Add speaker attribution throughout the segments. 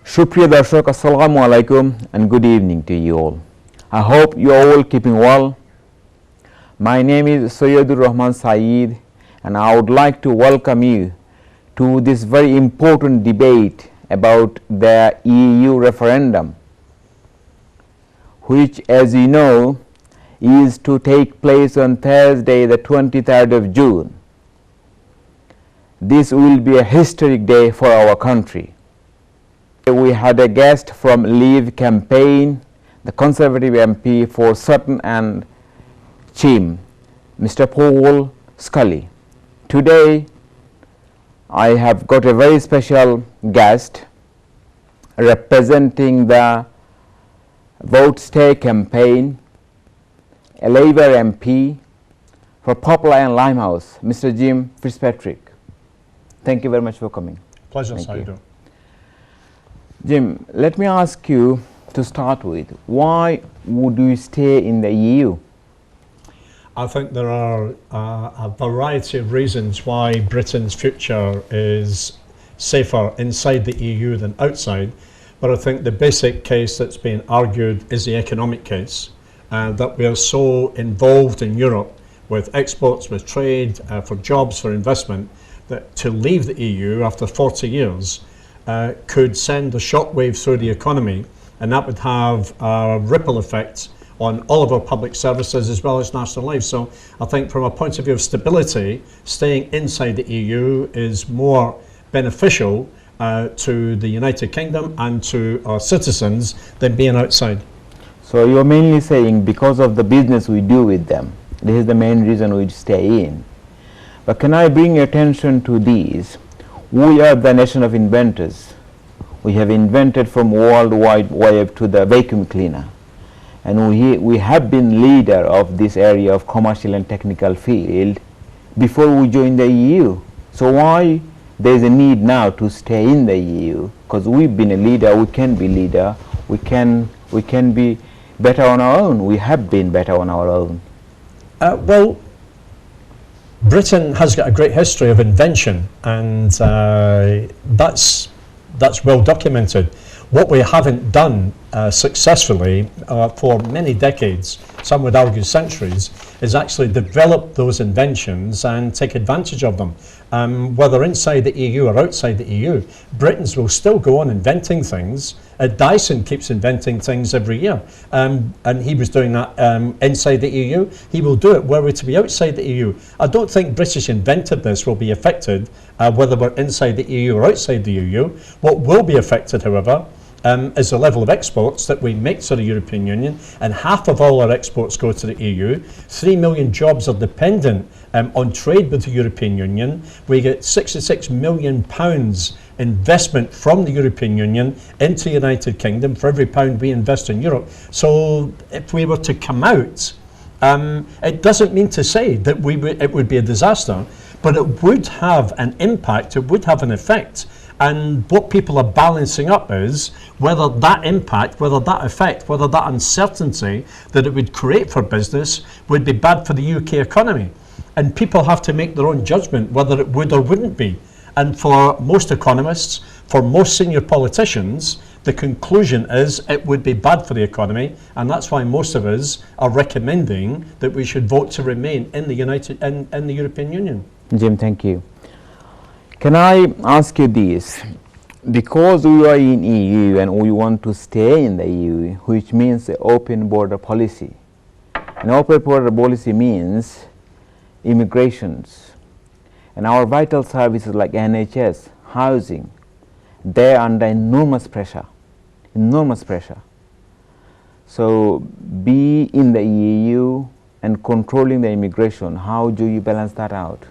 Speaker 1: Shukriya Darshak, Assalamu alaikum and good evening to you all. I hope you are all keeping well. My name is Sayyidur Rahman Saeed and I would like to welcome you to this very important debate about the EU referendum, which, as you know, is to take place on Thursday the 23rd of June. This will be a historic day for our country. We had a guest from Leave campaign, the Conservative MP for Sutton and Cheam, Mr. Paul Scully. Today, I have got a very special guest representing the Vote Stay campaign, a Labour MP for Poplar and Limehouse, Mr. Jim Fitzpatrick. Thank you very much for coming.
Speaker 2: Pleasure, Sayyidur.
Speaker 1: Jim, let me ask you to start with, why would you stay in the EU?
Speaker 2: I think there are a variety of reasons why Britain's future is safer inside the EU than outside, but I think the basic case that's being argued is the economic case, that we are so involved in Europe with exports, with trade, for jobs, for investment, that to leave the EU after 40 years could send a shockwave through the economy, and that would have a ripple effect on all of our public services as well as national life. So I think from a point of view of stability, staying inside the EU is more beneficial to the United Kingdom and to our citizens than being outside.
Speaker 1: So you're mainly saying because of the business we do with them, this is the main reason we stay in. But can I bring your attention to these? We are the nation of inventors. We have invented from World Wide Web to the vacuum cleaner. And we have been leader of this area of commercial and technical field before we joined the EU. So why there is a need now to stay in the EU? Because we've been a leader, we can be leader, we can be better on our own. We have been better on our own.
Speaker 2: Well, Britain has got a great history of invention, and that's well documented. What we haven't done successfly for many decades, some would argue centuries, is actually develop those inventions and take advantage of them. Whether inside the EU or outside the EU, Britons will still go on inventing things. Dyson keeps inventing things every year, and he was doing that inside the EU. He will do it were we to be outside the EU. I don't think British invented this will be affected whether we're inside the EU or outside the EU. What will be affected, however, is the level of exports that we make to the European Union, and half of all our exports go to the EU. 3 million jobs are dependent on trade with the European Union. We get £66 million investment from the European Union into the United Kingdom for every pound we invest in Europe. So if we were to come out, it doesn't mean to say that it would be a disaster, but it would have an impact, it would have an effect. And what people are balancing up is whether that impact, whether that effect, whether that uncertainty that it would create for business would be bad for the UK economy. And people have to make their own judgment whether it would or wouldn't be. And for most economists, for most senior politicians, the conclusion is it would be bad for the economy, and that's why most of us are recommending that we should vote to remain in the European Union.
Speaker 1: Jim, thank you. Can I ask you this? Because we are in EU and we want to stay in the EU, which means the open border policy. An open border policy means immigrations. And our vital services like NHS, housing, they're under enormous pressure. So be in the EU and controlling the immigration, how do you balance that out?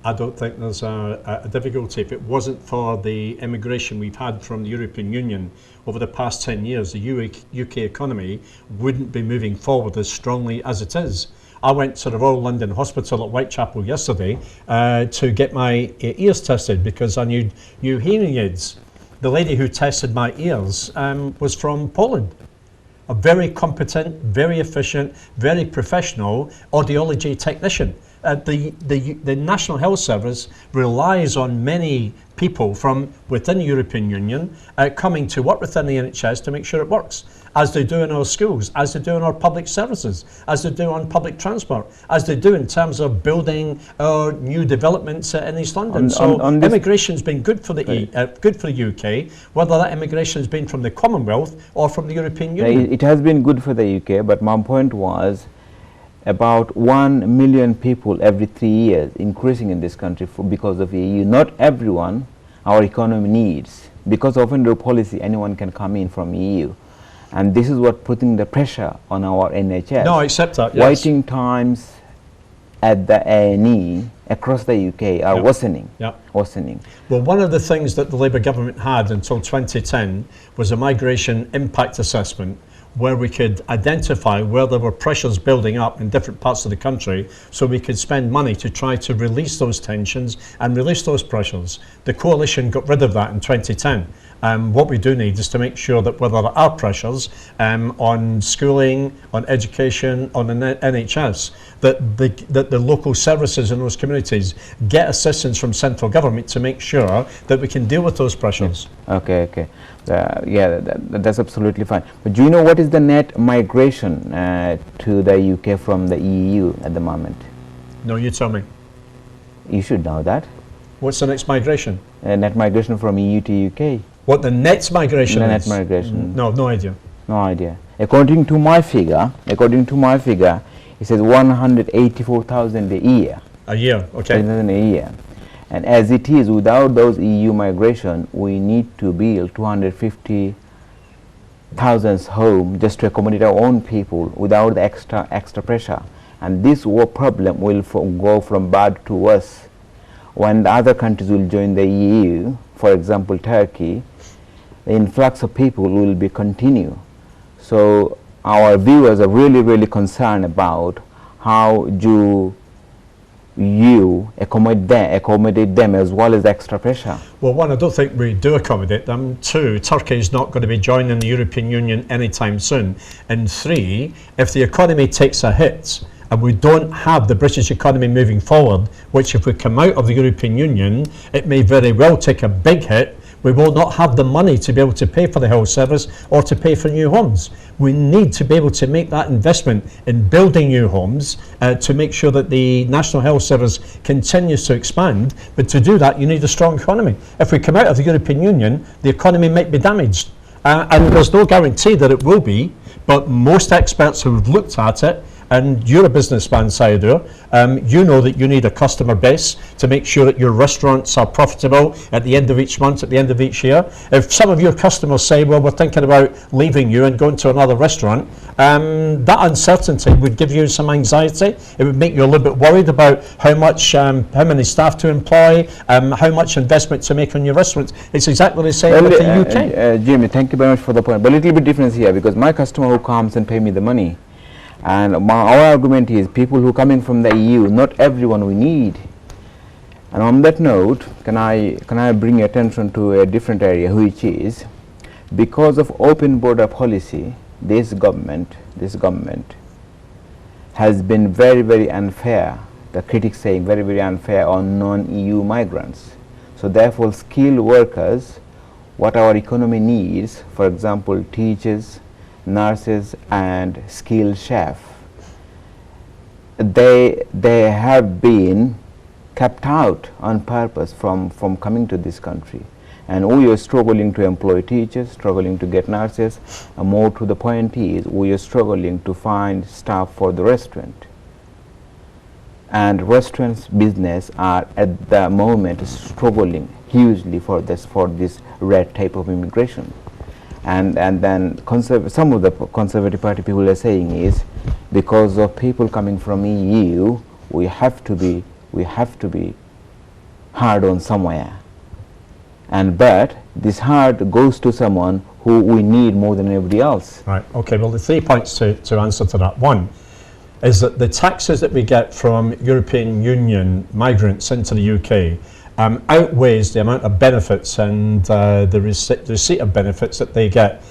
Speaker 2: I don't think there's a difficulty. If it wasn't for the immigration we've had from the European Union over the past 10 years, the UK economy wouldn't be moving forward as strongly as it is. I went to the Royal London Hospital at Whitechapel yesterday to get my ears tested because I need new hearing aids. The lady who tested my ears was from Poland. A very competent, very efficient, very professional audiology technician. The National Health Service relies on many people from within the European Union coming to work within the NHS to make sure it works, as they do in our schools, as they do in our public services, as they do on public transport, as they do in terms of building our new developments in East London. So immigration's been good for the good for the UK, whether that immigration has been from the Commonwealth or from the European Union.
Speaker 1: It has been good for the UK, but my point was about 1 million people every 3 years increasing in this country because of EU. Not everyone our economy needs. Because of under policy, anyone can come in from EU. And this is what putting the pressure on our NHS.
Speaker 2: No, I accept that, yes.
Speaker 1: Waiting times at the A&E across the UK are worsening. Worsening.
Speaker 2: Well, one of the things that the Labour government had until 2010 was a migration impact assessment, where we could identify where there were pressures building up in different parts of the country, so we could spend money to try to release those tensions and release those pressures. The coalition got rid of that in 2010. What we do need is to make sure that where there are pressures on schooling, on education, on the NHS, that the local services in those communities get assistance from central government to make sure that we can deal with those pressures.
Speaker 1: Okay. Yeah, that's absolutely fine. But do you know what is the net migration to the UK from the EU at the moment?
Speaker 2: No, you tell me.
Speaker 1: You should know that.
Speaker 2: What's the next migration?
Speaker 1: Net migration from EU to UK.
Speaker 2: What the net migration
Speaker 1: is?
Speaker 2: Net
Speaker 1: migration.
Speaker 2: No idea.
Speaker 1: No idea. According to my figure, it says 184,000 a year.
Speaker 2: A year, okay.
Speaker 1: A year. And as it is, without those EU migration, we need to build 250,000 homes just to accommodate our own people without the extra pressure. And this problem will go from bad to worse. When the other countries will join the EU, for example Turkey, the influx of people will be continue. So our viewers are really concerned about how do you accommodate them as well as extra pressure.
Speaker 2: Well, one, I don't think we do accommodate them. Two, Turkey is not going to be joining the European Union anytime soon. And three, if the economy takes a hit and we don't have the British economy moving forward, which if we come out of the European Union, it may very well take a big hit, we will not have the money to be able to pay for the health service or to pay for new homes. We need to be able to make that investment in building new homes to make sure that the National Health Service continues to expand. But to do that, you need a strong economy. If we come out of the European Union, the economy might be damaged. And there's no guarantee that it will be, but most experts who have looked at it, and you're a businessman, Saidur, you know that you need a customer base to make sure that your restaurants are profitable at the end of each month, at the end of each year. If some of your customers say, well, we're thinking about leaving you and going to another restaurant, that uncertainty would give you some anxiety. It would make you a little bit worried about how many staff to employ, how much investment to make on your restaurants. It's exactly the same with the UK.
Speaker 1: Jimmy, thank you very much for the point. But a little bit difference here, because my customer who comes and pay me the money, and our argument is people who coming from the EU, not everyone we need. And on that note, can I bring your attention to a different area, which is because of open border policy, this government has been very unfair. The critics saying very unfair on non-EU migrants. So therefore, skilled workers, what our economy needs, for example, teachers, nurses and skilled chef, they have been kept out on purpose from coming to this country, and we are struggling to employ teachers, struggling to get nurses, and more to the point is we are struggling to find staff for the restaurant, and restaurants business are at the moment struggling hugely for this red tape of immigration. And then some of the Conservative Party people are saying is because of people coming from EU, we have to be hard on somewhere. But this hard goes to someone who we need more than everybody else.
Speaker 2: Right. Okay. Well, the 3 points to answer to that. One is that the taxes that we get from European Union migrants into the UK outweighs the amount of benefits and the receipt of benefits that they get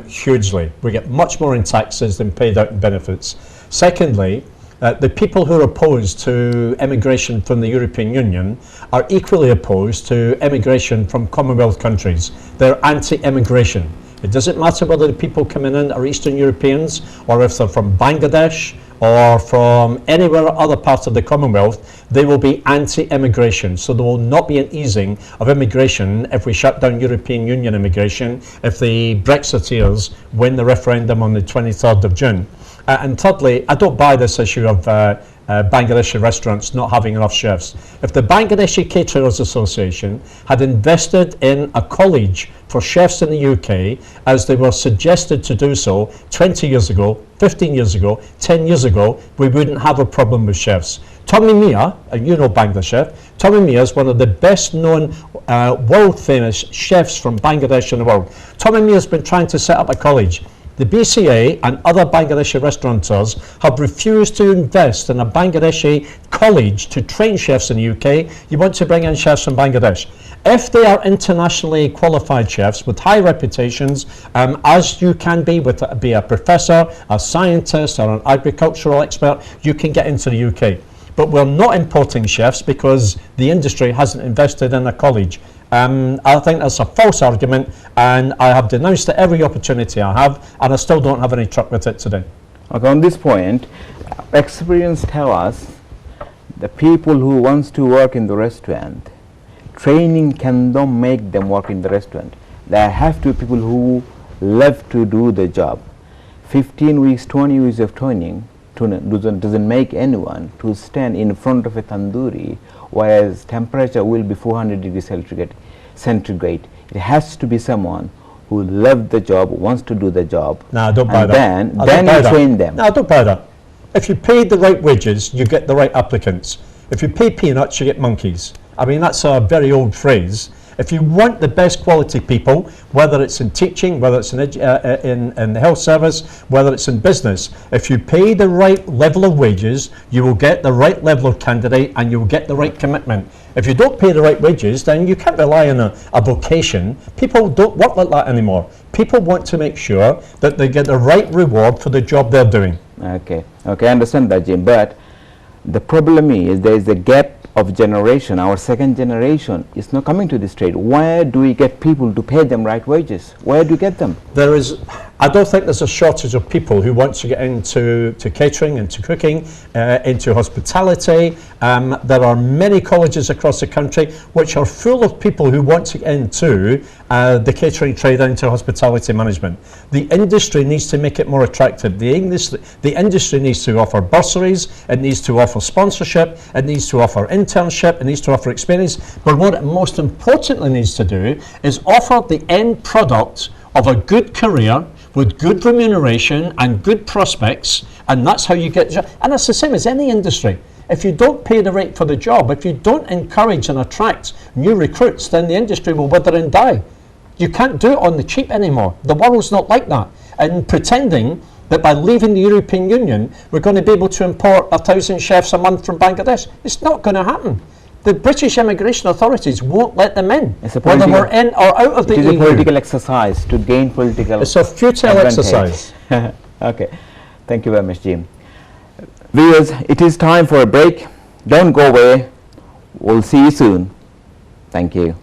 Speaker 2: hugely. We get much more in taxes than paid out in benefits. Secondly, The people who are opposed to immigration from the European Union are equally opposed to immigration from Commonwealth countries. They're anti-immigration. It doesn't matter whether the people coming in are Eastern Europeans or if they're from Bangladesh or from anywhere other part of the Commonwealth, they will be anti-immigration. So there will not be an easing of immigration if we shut down European Union immigration, if the Brexiteers win the referendum on the 23rd of June. And thirdly, I don't buy this issue of Bangladeshi restaurants not having enough chefs. If the Bangladeshi Caterers Association had invested in a college for chefs in the UK, as they were suggested to do so 20 years ago, 15 years ago, 10 years ago, we wouldn't have a problem with chefs. Tommy Mia, you know Bangladesh chef, Tommy Mia is one of the best known world famous chefs from Bangladesh in the world. Tommy Mia has been trying to set up a college. The BCA and other Bangladeshi restaurateurs have refused to invest in a Bangladeshi college to train chefs in the UK. You want to bring in chefs from Bangladesh. If they are internationally qualified chefs with high reputations, as you can be a professor, a scientist or an agricultural expert, you can get into the UK. But we're not importing chefs because the industry hasn't invested in a college. I think that's a false argument, and I have denounced it every opportunity I have, and I still don't have any truck with it today.
Speaker 1: Okay, on this point, experience tell us the people who wants to work in the restaurant, training cannot make them work in the restaurant. There have to be people who love to do the job. 15 weeks, 20 weeks of training doesn't make anyone to stand in front of a tandoori, whereas temperature will be 400 degrees centigrade. It has to be someone who loves the job, wants to do the job.
Speaker 2: No, I don't buy that.
Speaker 1: Then you train them.
Speaker 2: No, I don't buy that. If you pay the right wages, you get the right applicants. If you pay peanuts, you get monkeys. I mean, that's a very old phrase. If you want the best quality people, whether it's in teaching, whether it's in the health service, whether it's in business, if you pay the right level of wages, you will get the right level of candidate and you will get the right commitment. If you don't pay the right wages, then you can't rely on a vocation. People don't work like that anymore. People want to make sure that they get the right reward for the job they're doing.
Speaker 1: Okay, I understand that, Jim, but the problem is there is a gap of generation. Our second generation is not coming to this trade. Where do we get people to pay them right wages? Where do you get them?
Speaker 2: I don't think there's a shortage of people who want to get into catering, into cooking, into hospitality. There are many colleges across the country which are full of people who want to get into the catering trade and into hospitality management. The industry needs to make it more attractive. The industry needs to offer bursaries, it needs to offer sponsorship, it needs to offer internship, it needs to offer experience. But what it most importantly needs to do is offer the end product of a good career with good remuneration and good prospects, and that's how you get the job. And it's the same as any industry. If you don't pay the rate for the job, if you don't encourage and attract new recruits, then the industry will wither and die. You can't do it on the cheap anymore. The world's not like that. And pretending that by leaving the European Union, we're going to be able to import 1,000 chefs a month from Bangladesh, it's not going to happen. The British immigration authorities won't let them in, whether we're in or out of the EU.
Speaker 1: It is a political exercise to gain political
Speaker 2: It's a futile exercise.
Speaker 1: Okay, thank you very much, Jim. Viewers, it is time for a break. Don't go away. We'll see you soon. Thank you.